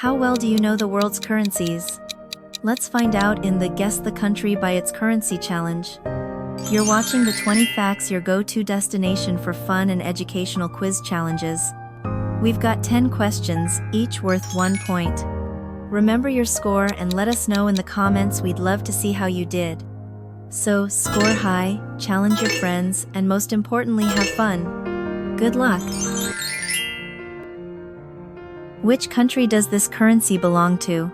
How well do you know the world's currencies? Let's find out in the Guess the Country by Its Currency challenge. You're watching the 20 Facts, your go-to destination for fun and educational quiz challenges. We've got 10 questions, each worth 1 point. Remember your score and let us know in the comments. We'd love to see how you did. So, score high, challenge your friends, and most importantly, have fun. Good luck! Which country does this currency belong to?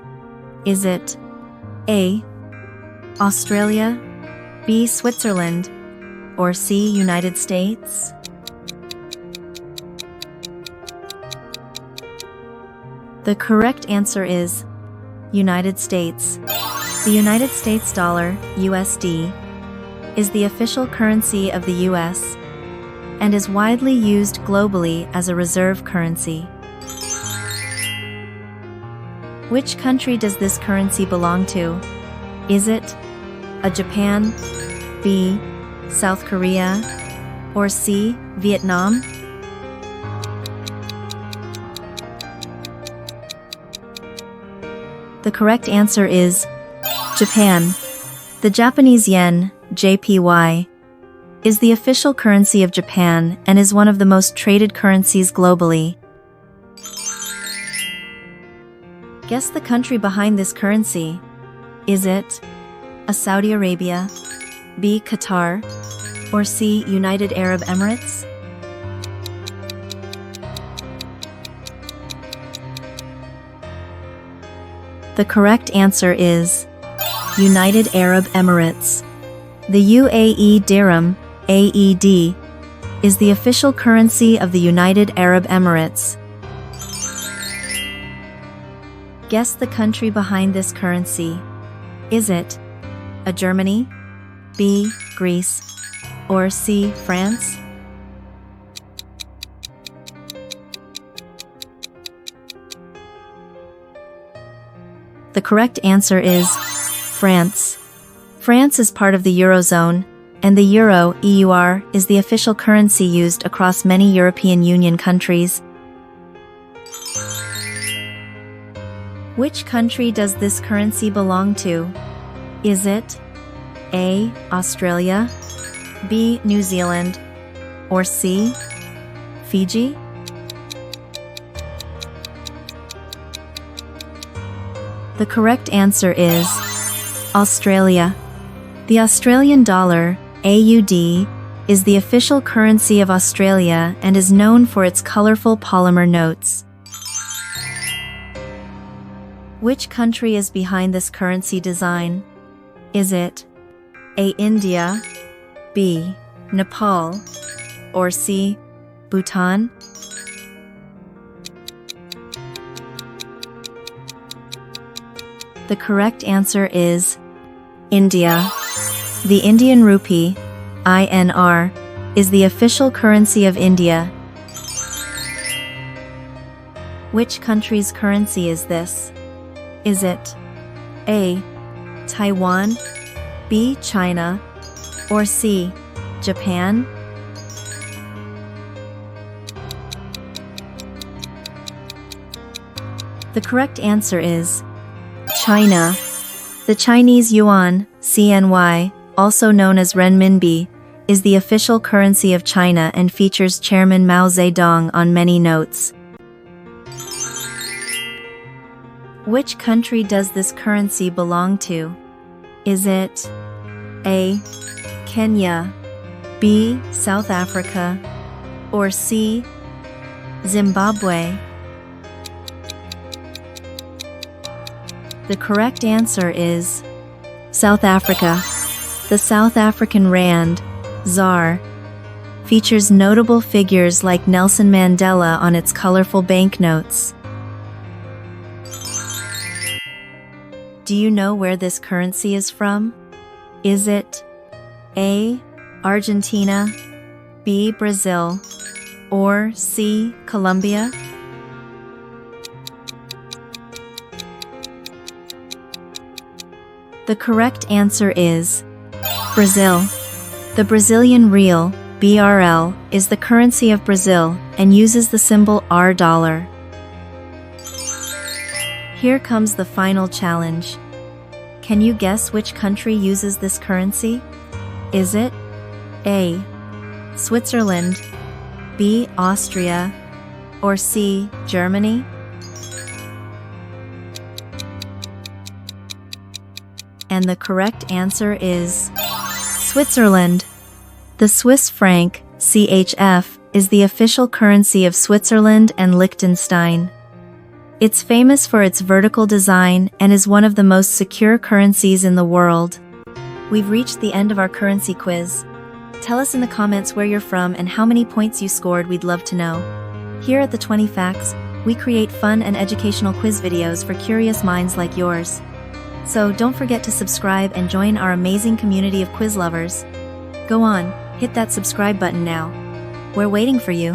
Is it A. Australia, B. Switzerland, or C. United States? The correct answer is United States. The United States dollar, USD, is the official currency of the US and is widely used globally as a reserve currency. Which country does this currency belong to? Is it A. Japan, B. South Korea, or C. Vietnam? The correct answer is Japan. The Japanese yen, JPY, is the official currency of Japan and is one of the most traded currencies globally. Guess the country behind this currency. Is it A. Saudi Arabia, B. Qatar, or C. United Arab Emirates? The correct answer is United Arab Emirates. The UAE dirham, AED, is the official currency of the United Arab Emirates. Guess the country behind this currency. Is it A. Germany, B. Greece, or C. France? The correct answer is France. France is part of the Eurozone, and the Euro, EUR, is the official currency used across many European Union countries. Which country does this currency belong to? Is it A. Australia, B. New Zealand, or C. Fiji? The correct answer is Australia. The Australian dollar, AUD, is the official currency of Australia and is known for its colorful polymer notes. Which country is behind this currency design? Is it A. India, B. Nepal, or C. Bhutan? The correct answer is India. The Indian rupee, INR, is the official currency of India. Which country's currency is this? Is it A. Taiwan, B. China, or C. Japan? The correct answer is China. The Chinese yuan, CNY, also known as renminbi, is the official currency of China and features Chairman Mao Zedong on many notes. Which country does this currency belong to? Is it A. Kenya, B. South Africa, or C. Zimbabwe? The correct answer is South Africa. The South African rand, ZAR, features notable figures like Nelson Mandela on its colorful banknotes. Do you know where this currency is from? Is it A. Argentina, B. Brazil, or C. Colombia? The correct answer is Brazil. The Brazilian real, BRL, is the currency of Brazil and uses the symbol $. Here comes the final challenge. Can you guess which country uses this currency? Is it A. Switzerland, B. Austria, or C. Germany? And the correct answer is Switzerland. The Swiss franc, CHF, is the official currency of Switzerland and Liechtenstein. It's famous for its vertical design and is one of the most secure currencies in the world. We've reached the end of our currency quiz. Tell us in the comments where you're from and how many points you scored. We'd love to know. Here at the 20 Facts, we create fun and educational quiz videos for curious minds like yours. So don't forget to subscribe and join our amazing community of quiz lovers. Go on, hit that subscribe button now. We're waiting for you.